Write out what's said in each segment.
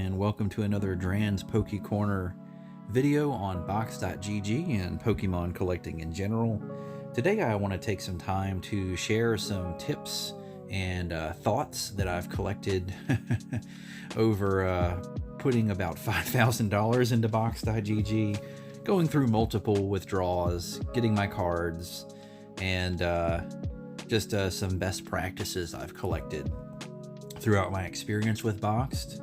and welcome to another Dran's Poke Corner video on box.gg and Pokemon collecting in general. Today I want to take some time to share some tips and thoughts that I've collected over putting about $5,000 into box.gg, going through multiple withdrawals, getting my cards, and just some best practices I've collected throughout my experience with Boxed.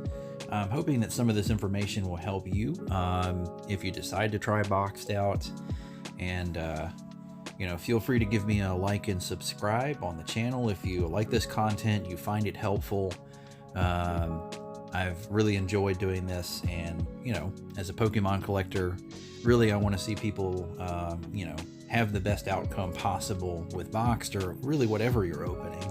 I'm hoping that some of this information will help you if you decide to try Boxed out. And feel free to give me a like and subscribe on the channel if you like this content, you find it helpful. I've really enjoyed doing this, and as a Pokemon collector, really I want to see people have the best outcome possible with Boxed, or really whatever you're opening.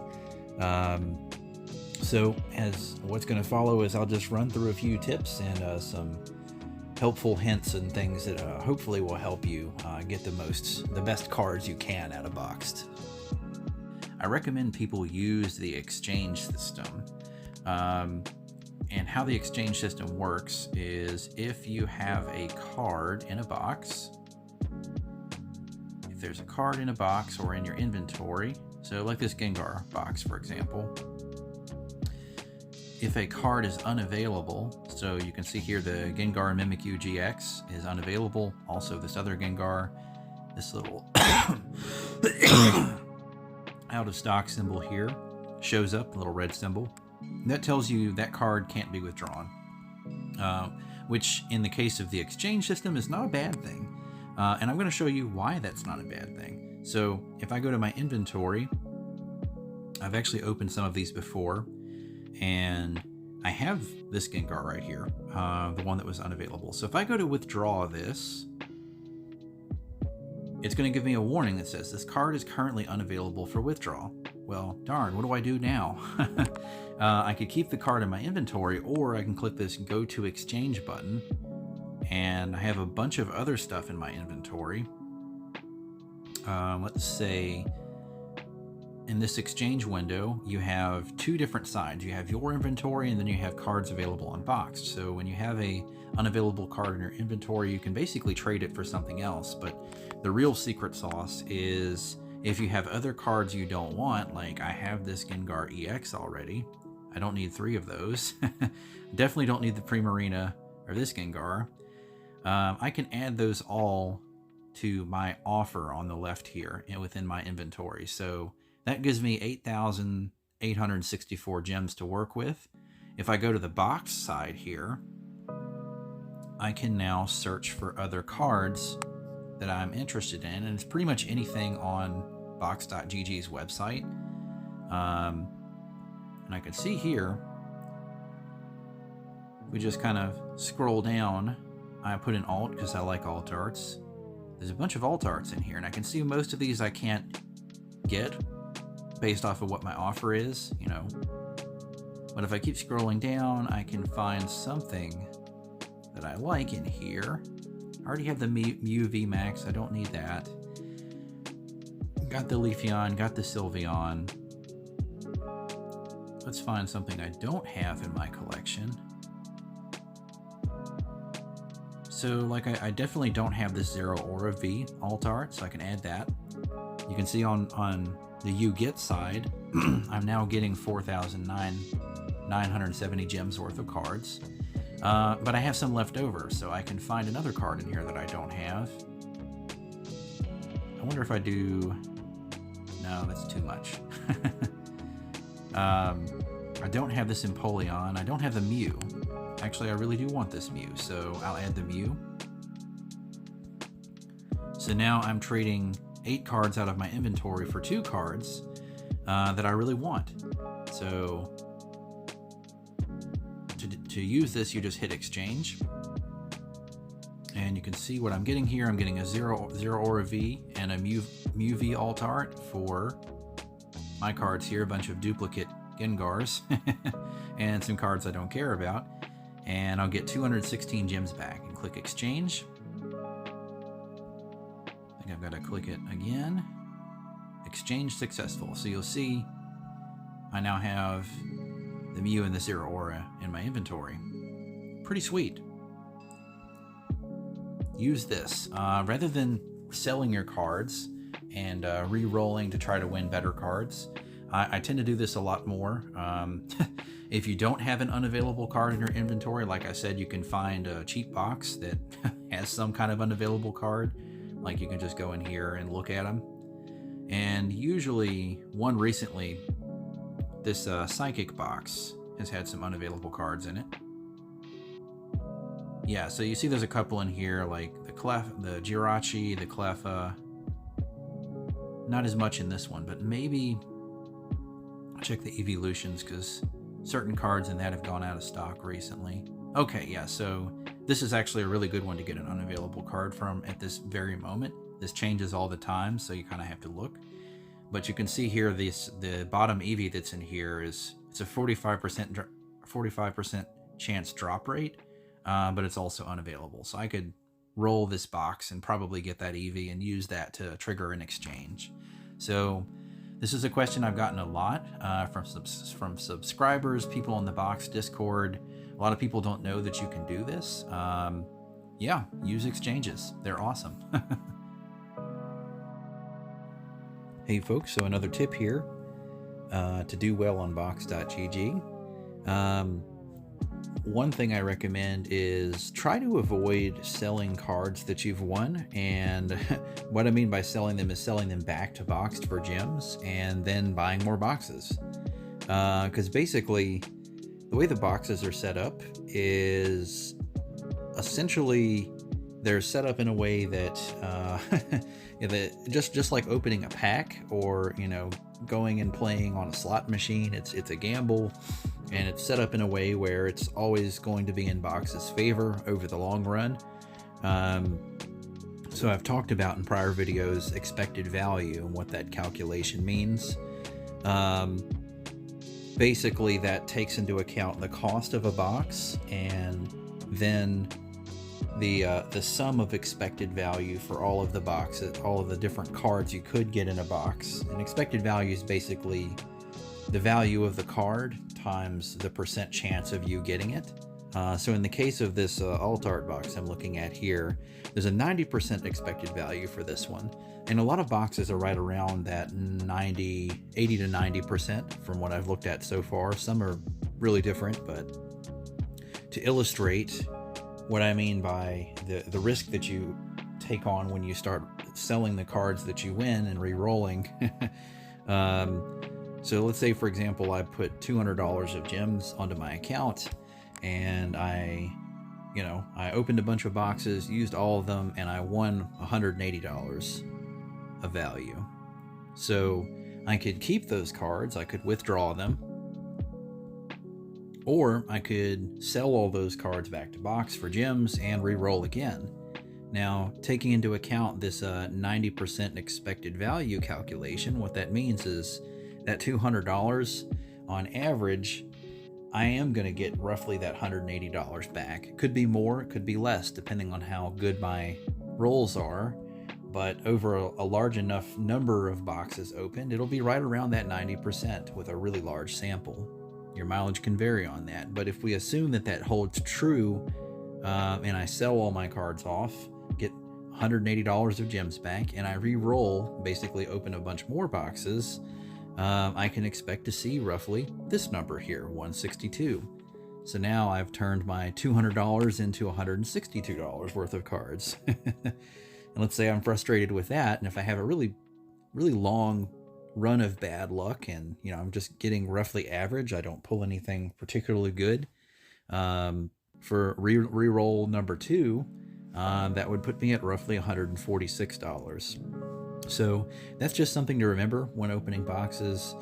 So as what's going to follow is I'll just run through a few tips and some helpful hints and things that hopefully will help you get the best cards you can out of Boxed. I recommend people use the exchange system. And how the exchange system works is if you have a card in a box, if there's a card in a box or in your inventory, so like this Gengar box, for example, if a card is unavailable, so you can see here the Gengar Mimikyu GX is unavailable. Also this other Gengar, this little out of stock symbol here shows up, a little red symbol. That tells you that card can't be withdrawn, which in the case of the exchange system is not a bad thing. And I'm going to show you why that's not a bad thing. So if I go to my inventory, I've actually opened some of these before, and I have this Gengar right here, the one that was unavailable. So if I go to withdraw this, it's going to give me a warning that says this card is currently unavailable for withdrawal. Well, darn, what do I do now? I could keep the card in my inventory, or I can click this Go to Exchange button, and I have a bunch of other stuff in my inventory. Let's say in this exchange window, you have two different sides. You have your inventory, and then you have cards available on Boxed. So when you have a unavailable card in your inventory, you can basically trade it for something else. But the real secret sauce is if you have other cards you don't want, like I have this Gengar EX already. I don't need 3 of those. Definitely don't need the Primarina or this Gengar. I can add those all to my offer on the left here and within my inventory. So that gives me 8,864 gems to work with. If I go to the box side here, I can now search for other cards that I'm interested in, and it's pretty much anything on box.gg's website. And I can see here, we just kind of scroll down. I put in alt because I like alt arts. There's a bunch of alt arts in here, and I can see most of these I can't get based off of what my offer is, But if I keep scrolling down, I can find something that I like in here. I already have the Mew VMAX, I don't need that. Got the Leafeon, got the Sylveon. Let's find something I don't have in my collection. So I definitely don't have this Zero Aura V alt art, so I can add that. You can see on the you get side, I'm now getting 4,970 gems worth of cards. But I have some left over, so I can find another card in here that I don't have. I wonder if I do... No, that's too much. I don't have this Empoleon. I don't have the Mew. Actually, I really do want this Mew, so I'll add the Mew. So now I'm trading 8 cards out of my inventory for 2 cards that I really want. So to use this, you just hit exchange, and you can see what I'm getting here. I'm getting a Zero Aura V and a Mew V alt art for my cards here, a bunch of duplicate Gengars and some cards I don't care about, and I'll get 216 gems back. And click exchange. I think I've got to click it again. Exchange successful. So you'll see I now have the Mew and the Zero Aura in my inventory. pretty sweet. Use this rather than selling your cards and re-rolling to try to win better cards. I tend to do this a lot more. If you don't have an unavailable card in your inventory, like I said, you can find a cheap box that has some kind of unavailable card. Like you can just go in here and look at them. And usually, one recently, this psychic box has had some unavailable cards in it. Yeah, so you see there's a couple in here, like the Jirachi, the Cleffa. Not as much in this one, but maybe check the evolutions because certain cards in that have gone out of stock recently. Okay, yeah, so this is actually a really good one to get an unavailable card from at this very moment. This changes all the time, so you kind of have to look. But you can see here, the bottom Eevee that's in here it's a 45% chance drop rate, but it's also unavailable. So I could roll this box and probably get that Eevee and use that to trigger an exchange. So this is a question I've gotten a lot from subscribers, people on the box Discord. A lot of people don't know that you can do this. Yeah, use exchanges. They're awesome. Hey folks, so another tip here to do well on box.gg. One thing I recommend is try to avoid selling cards that you've won, and what I mean by selling them is selling them back to Boxed for gems and then buying more boxes. Because basically the way the boxes are set up is essentially they're set up in a way that just like opening a pack or going and playing on a slot machine, it's a gamble, and it's set up in a way where it's always going to be in Box's favor over the long run. So I've talked about in prior videos expected value and what that calculation means. Basically that takes into account the cost of a box and then the sum of expected value for all of the boxes, all of the different cards you could get in a box. And expected value is basically the value of the card times the percent chance of you getting it. So in the case of this alt art box I'm looking at here, there's a 90% expected value for this one. And a lot of boxes are right around that 80 to 90% from what I've looked at so far. Some are really different, but to illustrate what I mean by the risk that you take on when you start selling the cards that you win and re-rolling. So let's say, for example, I put $200 of gems onto my account, and I opened a bunch of boxes, used all of them, and I won $180 of value. So I could keep those cards, I could withdraw them, or I could sell all those cards back to Box for gems and re-roll again. Now, taking into account this 90% expected value calculation, what that means is that $200 on average, I am going to get roughly that $180 back. It could be more, it could be less, depending on how good my rolls are. But over a large enough number of boxes opened, it'll be right around that 90% with a really large sample. Your mileage can vary on that, but if we assume that that holds true, and I sell all my cards off, get $180 of gems back, and I re-roll, basically open a bunch more boxes, I can expect to see roughly this number here, 162. So now I've turned my $200 into $162 worth of cards. And let's say I'm frustrated with that, and if I have a really, really long run of bad luck and I'm just getting roughly average, I don't pull anything particularly good, for re-roll number 2, that would put me at roughly $146. So that's just something to remember when opening boxes,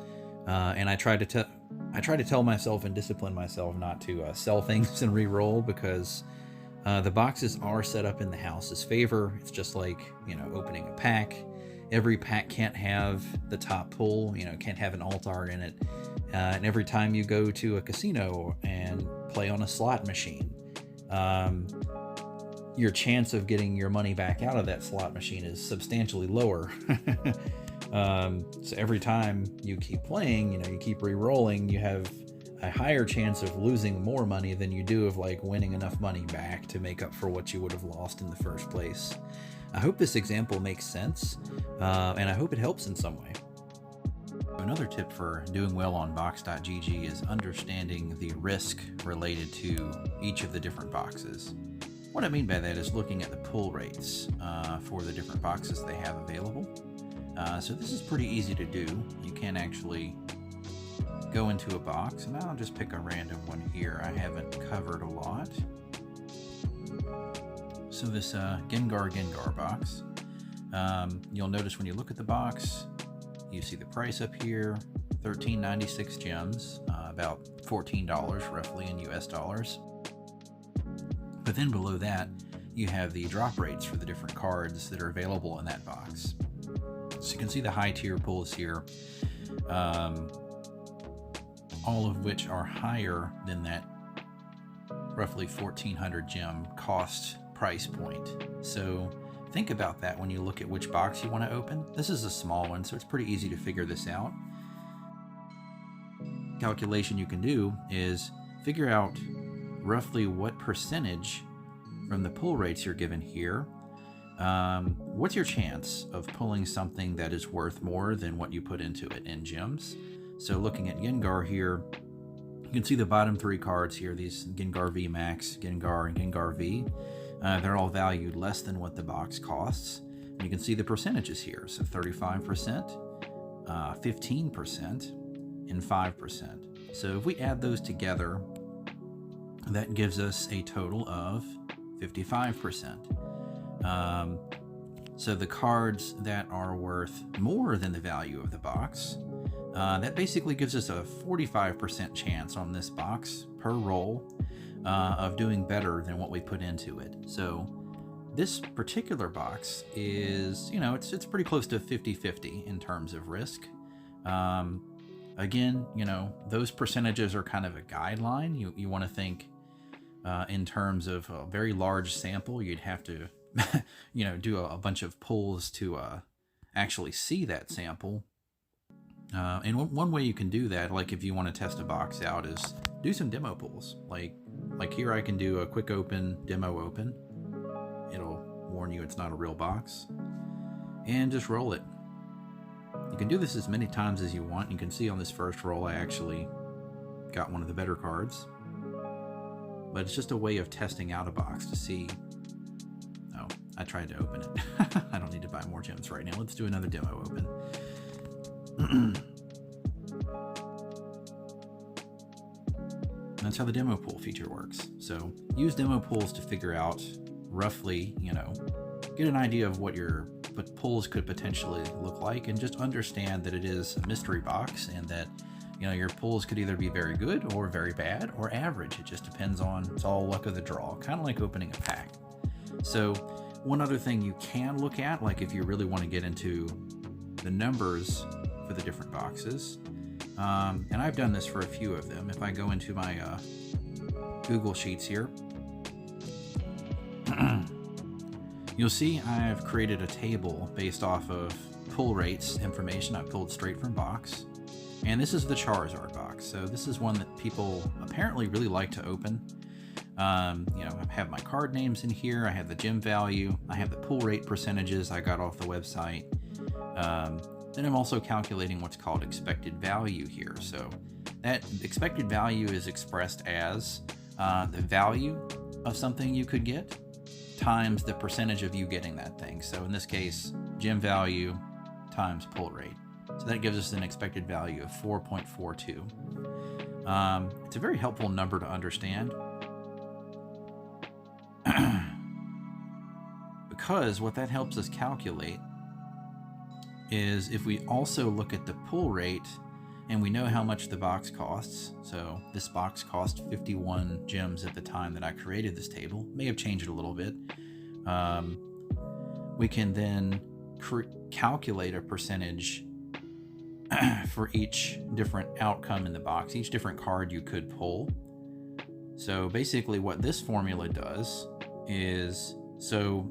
and I try to tell myself and discipline myself not to sell things and re-roll, because the boxes are set up in the house's favor. It's just like opening a pack. Every pack can't have the top pull, can't have an alt art in it. And every time you go to a casino and play on a slot machine, your chance of getting your money back out of that slot machine is substantially lower. So every time you keep playing, you keep re-rolling, you have a higher chance of losing more money than you do of like winning enough money back to make up for what you would have lost in the first place. I hope this example makes sense, and I hope it helps in some way. Another tip for doing well on box.gg is understanding the risk related to each of the different boxes. What I mean by that is looking at the pull rates for the different boxes they have available. So this is pretty easy to do. You can actually go into a box, and I'll just pick a random one here I haven't covered a lot. So this Gengar box, you'll notice when you look at the box, you see the price up here, 13.96 gems, about $14 roughly in US dollars. But then below that, you have the drop rates for the different cards that are available in that box. So you can see the high tier pulls here, all of which are higher than that roughly 1,400 gem cost price point. So think about that when you look at which box you want to open. This is a small one, so it's pretty easy to figure this out. Calculation you can do is figure out roughly what percentage from the pull rates you're given here. What's your chance of pulling something that is worth more than what you put into it in gems? So looking at Gengar here, you can see the bottom three cards here, these Gengar V Max, Gengar, and Gengar V. They're all valued less than what the box costs. And you can see the percentages here. So 35%, 15%, and 5%. So if we add those together, that gives us a total of 55%. So the cards that are worth more than the value of the box, that basically gives us a 45% chance on this box per roll of doing better than what we put into it. So this particular box is, it's pretty close to 50-50 in terms of risk. Again, those percentages are kind of a guideline. You want to think in terms of a very large sample. You'd have to, do a bunch of pulls to actually see that sample. And one way you can do that, like if you want to test a box out, is do some demo pulls. Like here I can do a quick open, demo open. It'll warn you it's not a real box. And just roll it. You can do this as many times as you want. You can see on this first roll I actually got one of the better cards. But it's just a way of testing out a box to see. Oh, I tried to open it. I don't need to buy more gems right now. Let's do another demo open. That's how the demo pool feature works. So use demo pools to figure out roughly, get an idea of what your pulls could potentially look like, and just understand that it is a mystery box, and that your pulls could either be very good or very bad or average. It just depends on, it's all luck of the draw, kind of like opening a pack. So one other thing you can look at, like if you really want to get into the numbers for the different boxes, and I've done this for a few of them. If I go into my Google Sheets here, you'll see I've created a table based off of pull rates information I pulled straight from box. And this is the Charizard box. So this is one that people apparently really like to open. I have my card names in here. I have the gem value. I have the pull rate percentages I got off the website. Then I'm also calculating what's called expected value here. So that expected value is expressed as the value of something you could get times the percentage of you getting that thing. So in this case, gem value times pull rate. So that gives us an expected value of 4.42. It's a very helpful number to understand because what that helps us calculate is if we also look at the pull rate and we know how much the box costs. So this box cost 51 gems at the time that I created this table. May have changed a little bit. We can then calculate a percentage for each different outcome in the box, each different card you could pull. So basically what this formula does is, so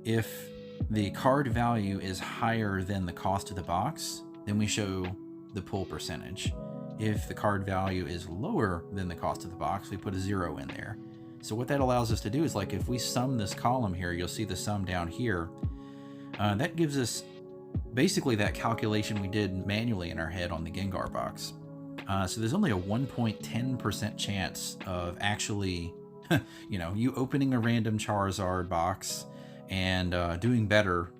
if the card value is higher than the cost of the box, then we show the pull percentage. If the card value is lower than the cost of the box, we put a 0 in there. So what that allows us to do is, like, if we sum this column here, you'll see the sum down here. That gives us basically that calculation we did manually in our head on the Gengar box. So there's only a 1.10% chance of actually, you opening a random Charizard box and doing better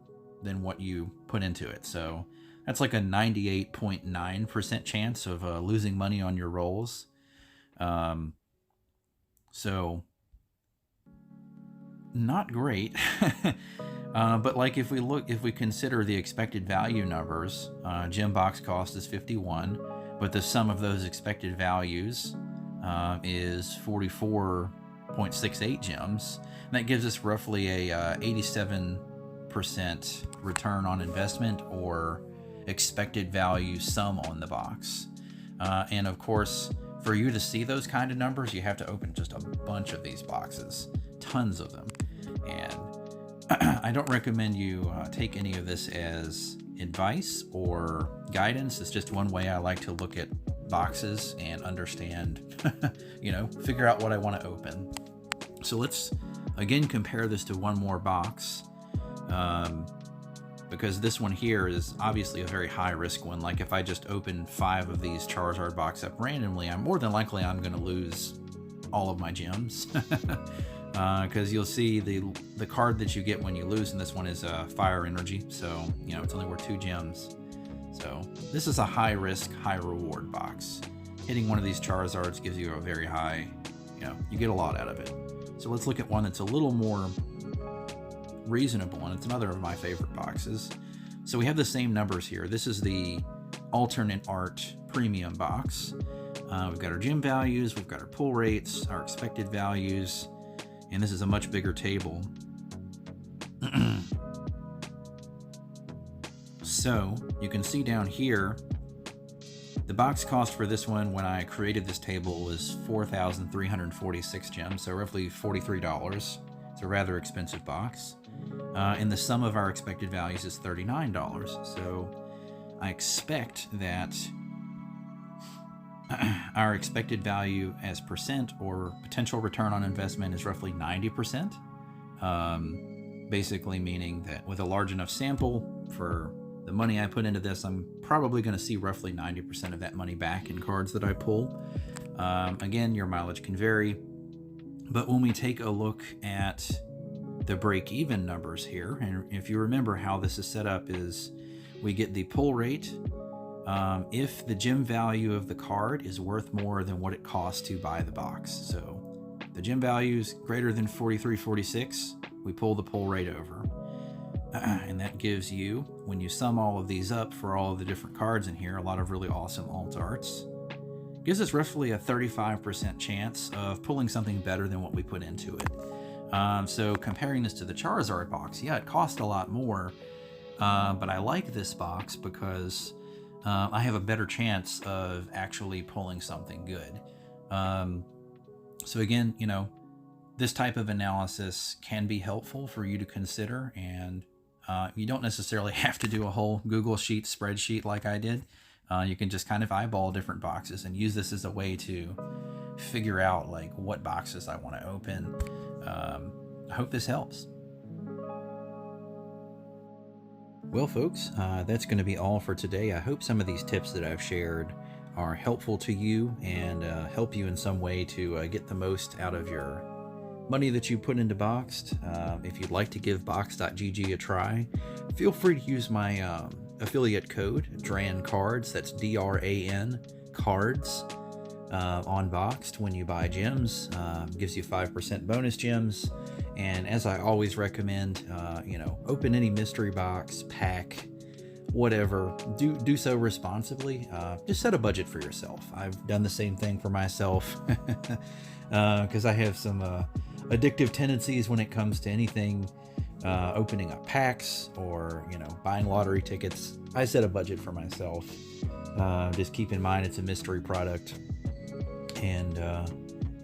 than what you put into it. So that's like a 98.9% chance of losing money on your rolls. So not great. But like if we consider the expected value numbers, gem box cost is 51, but the sum of those expected values is 44.68 gems. And that gives us roughly a 87% return on investment, or expected value sum on the box. And of course, for you to see those kind of numbers, you have to open just a bunch of these boxes, tons of them. And I don't recommend you take any of this as advice or guidance. It's just one way I like to look at boxes and understand, figure out what I want to open. So let's again compare this to one more box, because this one here is obviously a very high risk one. Like if I just open 5 of these Charizard box up randomly, I'm more than likely I'm going to lose all of my gems. Because you'll see the card that you get when you lose in this one is Fire Energy, so it's only worth 2 gems. So this is a high risk, high reward box. Hitting one of these Charizards gives you a very high, you get a lot out of it. So let's look at one that's a little more reasonable, and it's another of my favorite boxes. So we have the same numbers here. This is the alternate art premium box. We've got our gem values, we've got our pull rates, our expected values, and this is a much bigger table. So you can see down here, the box cost for this one when I created this table was 4,346 gems, so roughly $43. It's a rather expensive box. And the sum of our expected values is $39. So I expect that our expected value as percent or potential return on investment is roughly 90%. Basically meaning that with a large enough sample for the money I put into this, I'm probably going to see roughly 90% of that money back in cards that I pull. Again, your mileage can vary, but when we take a look at the break-even numbers here, and if you remember how this is set up, is we get the pull rate if the gem value of the card is worth more than what it costs to buy the box. So the gem value is greater than 43.46, we pull the pull rate over. And that gives you, when you sum all of these up for all of the different cards in here, a lot of really awesome alt arts, gives us roughly a 35% chance of pulling something better than what we put into it. So comparing this to the Charizard box, yeah, it cost a lot more, but I like this box because I have a better chance of actually pulling something good. So again, this type of analysis can be helpful for you to consider, and you don't necessarily have to do a whole Google Sheet spreadsheet like I did. You can just kind of eyeball different boxes and use this as a way to figure out like what boxes I want to open. I hope this helps. Well, folks, that's going to be all for today. I hope some of these tips that I've shared are helpful to you and help you in some way to get the most out of your money that you put into Boxed. If you'd like to give Box.gg a try, feel free to use my affiliate code, DRAN Cards, that's DRAN Cards, on Boxed when you buy gems. Gives you 5% bonus gems. And as I always recommend, open any mystery box, pack, whatever. Do so responsibly. Just set a budget for yourself. I've done the same thing for myself because I have some addictive tendencies when it comes to anything opening up packs or buying lottery tickets. I set a budget for myself. Just keep in mind it's a mystery product. And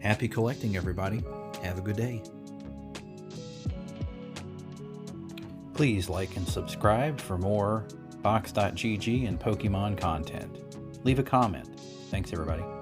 happy collecting, everybody. Have a good day. Please like and subscribe for more Box.gg and Pokemon content. Leave a comment. Thanks, everybody.